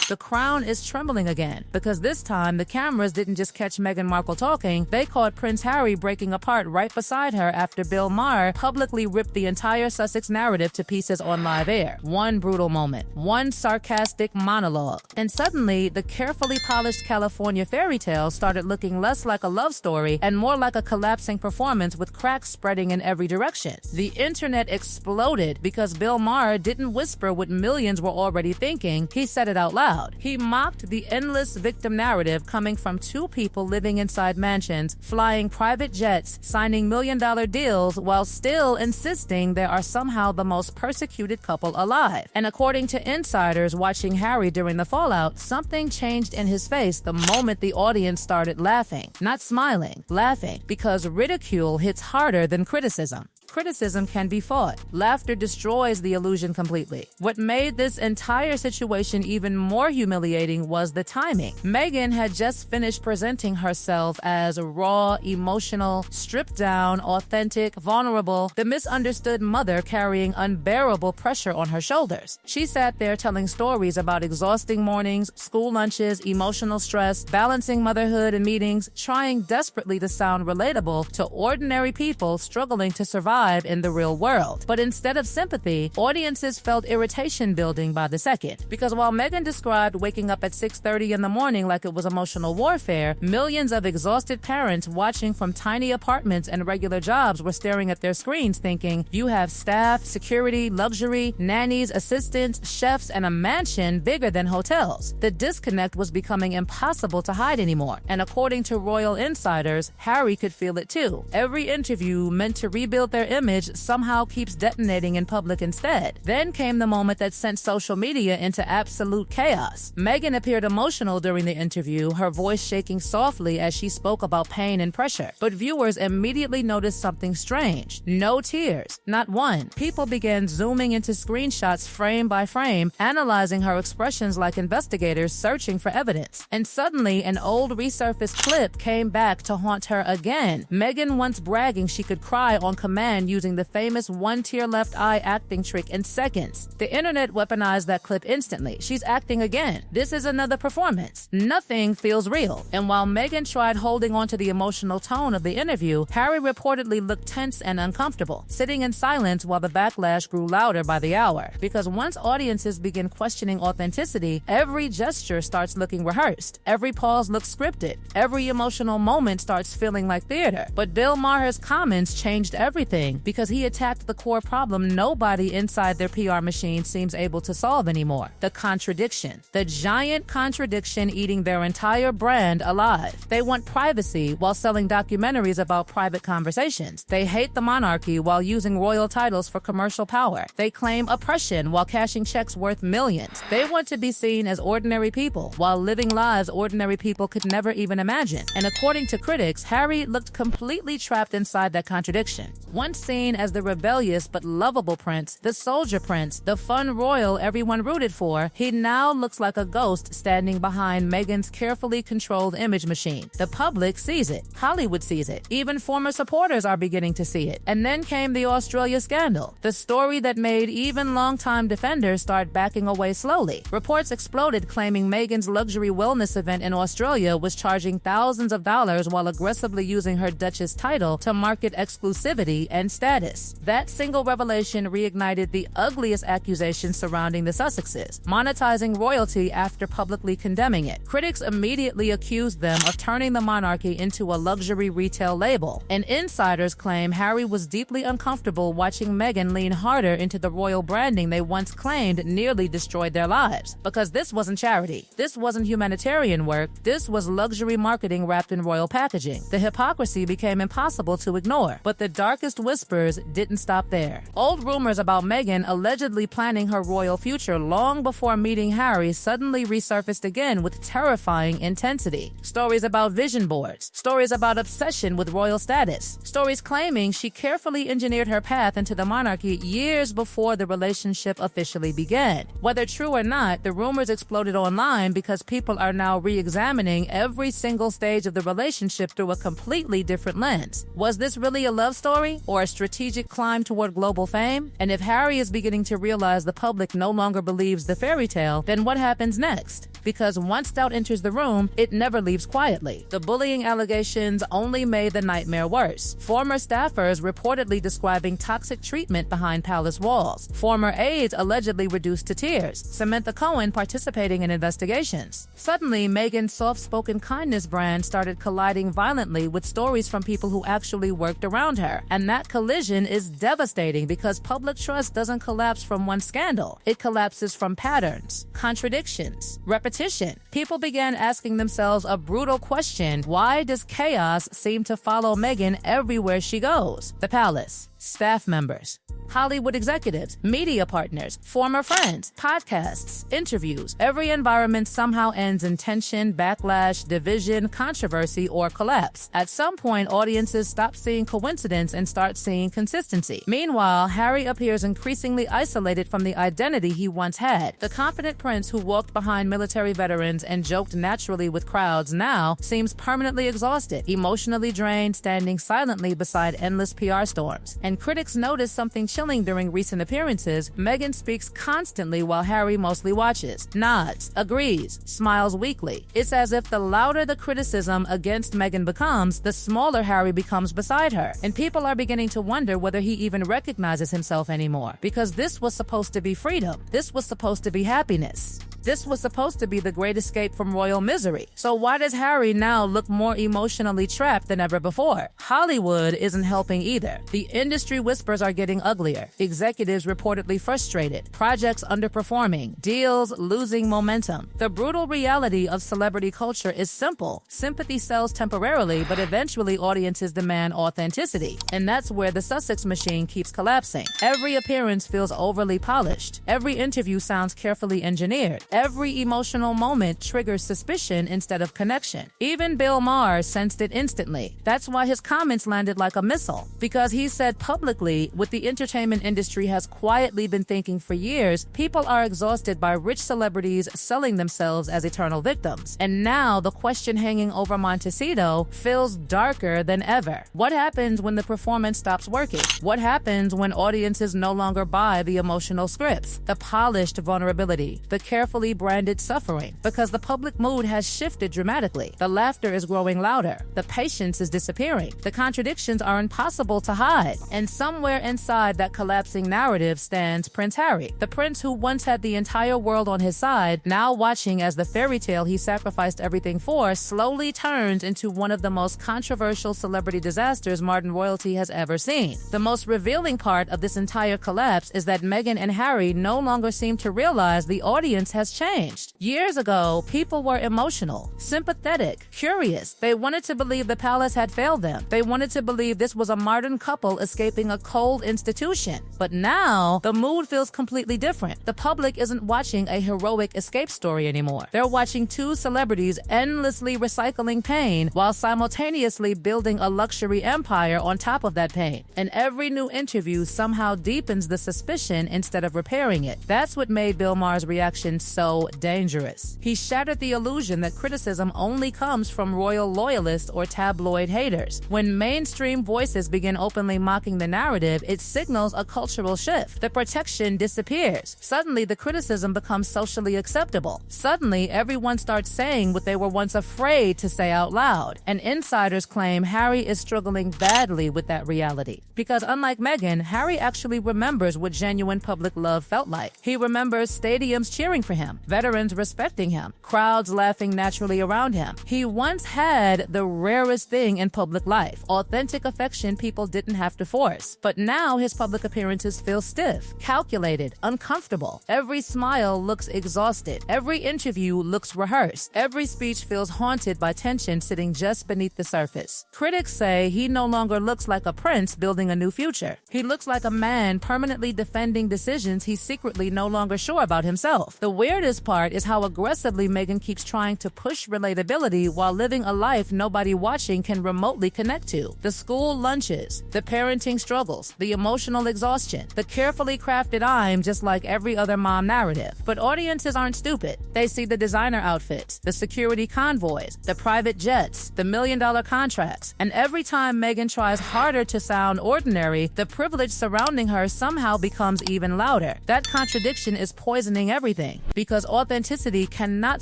the crown is trembling again, because this time the cameras didn't just catch Meghan Markle talking, they caught Prince Harry breaking apart right beside her after Bill Maher publicly ripped the entire Sussex narrative to pieces on live air. One brutal moment, one sarcastic monologue, and suddenly the carefully polished California fairy tale started looking less like a love story and more like a collapsing performance with cracks spreading in every direction. The internet exploded because Bill Maher didn't whisper what millions were already thinking, he said it out loud. He mocked the endless victim narrative coming from two people living inside mansions, flying private jets, signing million-dollar deals, while still insisting they are somehow the most persecuted couple alive. And according to insiders watching Harry during the fallout, something changed in his face the moment the audience started laughing. Not smiling, laughing, because ridicule hits harder than criticism. Criticism can be fought. Laughter destroys the illusion completely. What made this entire situation even more humiliating was the timing. Meghan had just finished presenting herself as raw, emotional, stripped down, authentic, vulnerable, the misunderstood mother carrying unbearable pressure on her shoulders. She sat there telling stories about exhausting mornings, school lunches, emotional stress, balancing motherhood and meetings, trying desperately to sound relatable to ordinary people struggling to survive in the real world. But instead of sympathy, audiences felt irritation building by the second. Because while Meghan described waking up at 6:30 in the morning like it was emotional warfare, millions of exhausted parents watching from tiny apartments and regular jobs were staring at their screens thinking, you have staff, security, luxury, nannies, assistants, chefs, and a mansion bigger than hotels. The disconnect was becoming impossible to hide anymore. And according to royal insiders, Harry could feel it too. Every interview meant to rebuild their image somehow keeps detonating in public instead. Then came the moment that sent social media into absolute chaos. Meghan appeared emotional during the interview, her voice shaking softly as she spoke about pain and pressure. But viewers immediately noticed something strange. No tears, not one. People began zooming into screenshots frame by frame, analyzing her expressions like investigators searching for evidence. And suddenly, an old resurfaced clip came back to haunt her again. Meghan once bragging she could cry on command using the famous one-tear left eye acting trick in seconds. The internet weaponized that clip instantly. She's acting again. This is another performance. Nothing feels real. And while Meghan tried holding on to the emotional tone of the interview, Harry reportedly looked tense and uncomfortable, sitting in silence while the backlash grew louder by the hour. Because once audiences begin questioning authenticity, every gesture starts looking rehearsed. Every pause looks scripted. Every emotional moment starts feeling like theater. But Bill Maher's comments changed everything because he attacked the core problem nobody inside their PR machine seems able to solve anymore. The contradiction. The giant contradiction eating their entire brand alive. They want privacy while selling documentaries about private conversations. They hate the monarchy while using royal titles for commercial power. They claim oppression while cashing checks worth millions. They want to be seen as ordinary people while living lives ordinary people could never even imagine. And according to critics, Harry looked completely trapped inside that contradiction. Once seen as the rebellious but lovable prince, the soldier prince, the fun royal everyone rooted for, he now looks like a ghost standing behind Meghan's carefully controlled image machine. The public sees it. Hollywood sees it. Even former supporters are beginning to see it. And then came the Australia scandal, the story that made even longtime defenders start backing away slowly. Reports exploded claiming Meghan's luxury wellness event in Australia was charging thousands of dollars while aggressively using her Duchess title to market exclusivity and status. That single revelation reignited the ugliest accusations surrounding the Sussexes, monetizing royalty after publicly condemning it. Critics immediately accused them of turning the monarchy into a luxury retail label, and insiders claim Harry was deeply uncomfortable watching Meghan lean harder into the royal branding they once claimed nearly destroyed their lives. Because this wasn't charity. This wasn't humanitarian work. This was luxury marketing wrapped in royal packaging. The hypocrisy became impossible to ignore, but the darkest whispers didn't stop there. Old rumors about Meghan allegedly planning her royal future long before meeting Harry suddenly resurfaced again with terrifying intensity. Stories about vision boards, stories about obsession with royal status, stories claiming she carefully engineered her path into the monarchy years before the relationship officially began. Whether true or not, the rumors exploded online because people are now re-examining every single stage of the relationship through a completely different lens. Was this really a love story or a a strategic climb toward global fame? And if Harry is beginning to realize the public no longer believes the fairy tale, then what happens next? Because once doubt enters the room, it never leaves quietly. The bullying allegations only made the nightmare worse. Former staffers reportedly describing toxic treatment behind palace walls. Former aides allegedly reduced to tears. Samantha Cohen participating in investigations. Suddenly, Meghan's soft-spoken kindness brand started colliding violently with stories from people who actually worked around her. And that collision is devastating because public trust doesn't collapse from one scandal. It collapses from patterns, contradictions, repetition. People began asking themselves a brutal question: why does chaos seem to follow Meghan everywhere she goes? The palace, staff members, Hollywood executives, media partners, former friends, podcasts, interviews. Every environment somehow ends in tension, backlash, division, controversy, or collapse. At some point, audiences stop seeing coincidence and start seeing consistency. Meanwhile, Harry appears increasingly isolated from the identity he once had. The confident prince who walked behind military veterans and joked naturally with crowds now seems permanently exhausted, emotionally drained, standing silently beside endless PR storms. And critics notice something chilling during recent appearances. Meghan speaks constantly while Harry mostly watches, nods, agrees, smiles weakly. It's as if the louder the criticism against Meghan becomes, the smaller Harry becomes beside her. And people are beginning to wonder whether he even recognizes himself anymore. Because this was supposed to be freedom. This was supposed to be happiness. This was supposed to be the great escape from royal misery. So why does Harry now look more emotionally trapped than ever before? Hollywood isn't helping either. The industry whispers are getting uglier. Executives reportedly frustrated. Projects underperforming. Deals losing momentum. The brutal reality of celebrity culture is simple. Sympathy sells temporarily, but eventually audiences demand authenticity. And that's where the Sussex machine keeps collapsing. Every appearance feels overly polished. Every interview sounds carefully engineered. Every emotional moment triggers suspicion instead of connection. Even Bill Maher sensed it instantly. That's why his comments landed like a missile. Because he said publicly, what the entertainment industry has quietly been thinking for years, people are exhausted by rich celebrities selling themselves as eternal victims. And now the question hanging over Montecito feels darker than ever. What happens when the performance stops working? What happens when audiences no longer buy the emotional scripts, the polished vulnerability, the carefully branded suffering? Because the public mood has shifted dramatically. The laughter is growing louder. The patience is disappearing. The contradictions are impossible to hide. And somewhere inside that collapsing narrative stands Prince Harry, the prince who once had the entire world on his side, now watching as the fairy tale he sacrificed everything for slowly turns into one of the most controversial celebrity disasters modern royalty has ever seen. The most revealing part of this entire collapse is that Meghan and Harry no longer seem to realize the audience has changed. Years ago, people were emotional, sympathetic, curious. They wanted to believe the palace had failed them. They wanted to believe this was a modern couple escaping a cold institution. But now, the mood feels completely different. The public isn't watching a heroic escape story anymore. They're watching two celebrities endlessly recycling pain while simultaneously building a luxury empire on top of that pain. And every new interview somehow deepens the suspicion instead of repairing it. That's what made Bill Maher's reaction so dangerous. He shattered the illusion that criticism only comes from royal loyalists or tabloid haters. When mainstream voices begin openly mocking the narrative, it signals a cultural shift. The protection disappears. Suddenly, the criticism becomes socially acceptable. Suddenly, everyone starts saying what they were once afraid to say out loud. And insiders claim Harry is struggling badly with that reality. Because unlike Meghan, Harry actually remembers what genuine public love felt like. He remembers stadiums cheering for him, veterans respecting him, crowds laughing naturally around him. He once had the rarest thing in public life, authentic affection people didn't have to force. But now his public appearances feel stiff, calculated, uncomfortable. Every smile looks exhausted. Every interview looks rehearsed. Every speech feels haunted by tension sitting just beneath the surface. Critics say he no longer looks like a prince building a new future. He looks like a man permanently defending decisions he's secretly no longer sure about himself. The weird weirdest part is how aggressively Meghan keeps trying to push relatability while living a life nobody watching can remotely connect to. The school lunches, the parenting struggles, the emotional exhaustion, the carefully crafted "I'm just like every other mom" narrative. But audiences aren't stupid. They see the designer outfits, the security convoys, the private jets, the million-dollar contracts, and every time Meghan tries harder to sound ordinary, the privilege surrounding her somehow becomes even louder. That contradiction is poisoning everything, because authenticity cannot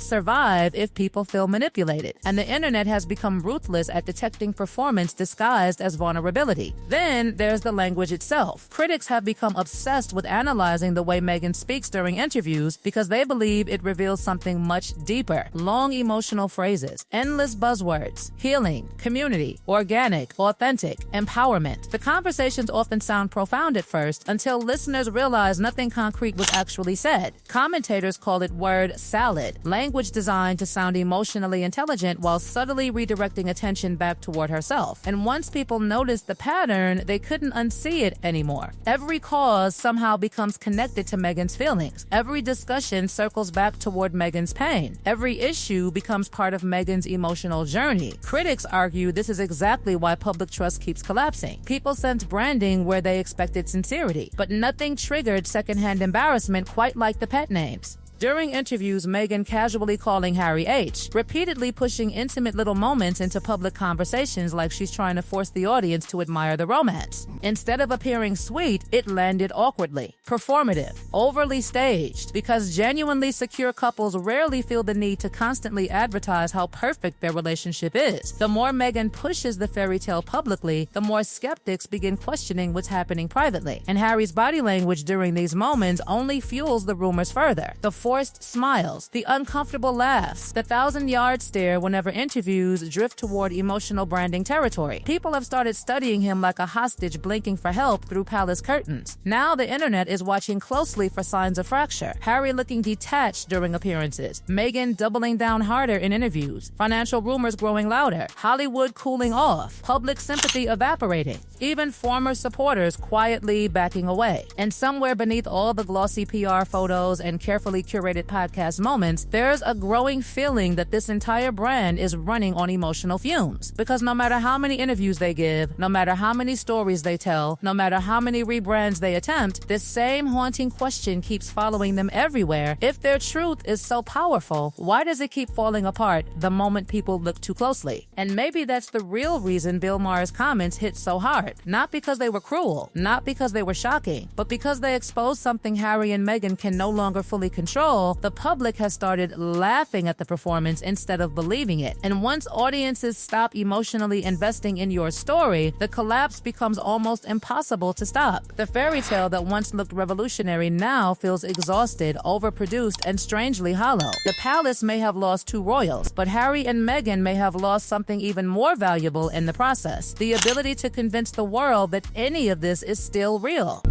survive if people feel manipulated, and the internet has become ruthless at detecting performance disguised as vulnerability. Then there's the language itself. Critics have become obsessed with analyzing the way Meghan speaks during interviews because they believe it reveals something much deeper. Long emotional phrases, endless buzzwords, healing, community, organic, authentic, empowerment. The conversations often sound profound at first until listeners realize nothing concrete was actually said. Commentators call it word salad, language designed to sound emotionally intelligent while subtly redirecting attention back toward herself. And once people noticed the pattern, they couldn't unsee it anymore. Every cause somehow becomes connected to Meghan's feelings. Every discussion circles back toward Meghan's pain. Every issue becomes part of Meghan's emotional journey. Critics argue this is exactly why public trust keeps collapsing. People sense branding where they expected sincerity, but nothing triggered secondhand embarrassment quite like the pet names. During interviews, Meghan casually calling Harry H, repeatedly pushing intimate little moments into public conversations like she's trying to force the audience to admire the romance. Instead of appearing sweet, it landed awkwardly, performative, overly staged, because genuinely secure couples rarely feel the need to constantly advertise how perfect their relationship is. The more Meghan pushes the fairy tale publicly, the more skeptics begin questioning what's happening privately. And Harry's body language during these moments only fuels the rumors further. The forced smiles, the uncomfortable laughs, the 1,000-yard stare whenever interviews drift toward emotional branding territory. People have started studying him like a hostage blinking for help through palace curtains. Now the internet is watching closely for signs of fracture. Harry looking detached during appearances, Meghan doubling down harder in interviews, financial rumors growing louder, Hollywood cooling off, public sympathy evaporating, even former supporters quietly backing away. And somewhere beneath all the glossy PR photos and carefully curated podcast moments, there's a growing feeling that this entire brand is running on emotional fumes. Because no matter how many interviews they give, no matter how many stories they tell, no matter how many rebrands they attempt, this same haunting question keeps following them everywhere. If their truth is so powerful, why does it keep falling apart the moment people look too closely? And maybe that's the real reason Bill Maher's comments hit so hard. Not because they were cruel, not because they were shocking, but because they exposed something Harry and Meghan can no longer fully control. The public has started laughing at the performance instead of believing it. And once audiences stop emotionally investing in your story, the collapse becomes almost impossible to stop. The fairy tale that once looked revolutionary now feels exhausted, overproduced, and strangely hollow. The palace may have lost 2 royals, but Harry and Meghan may have lost something even more valuable in the process: the ability to convince the world that any of this is still real.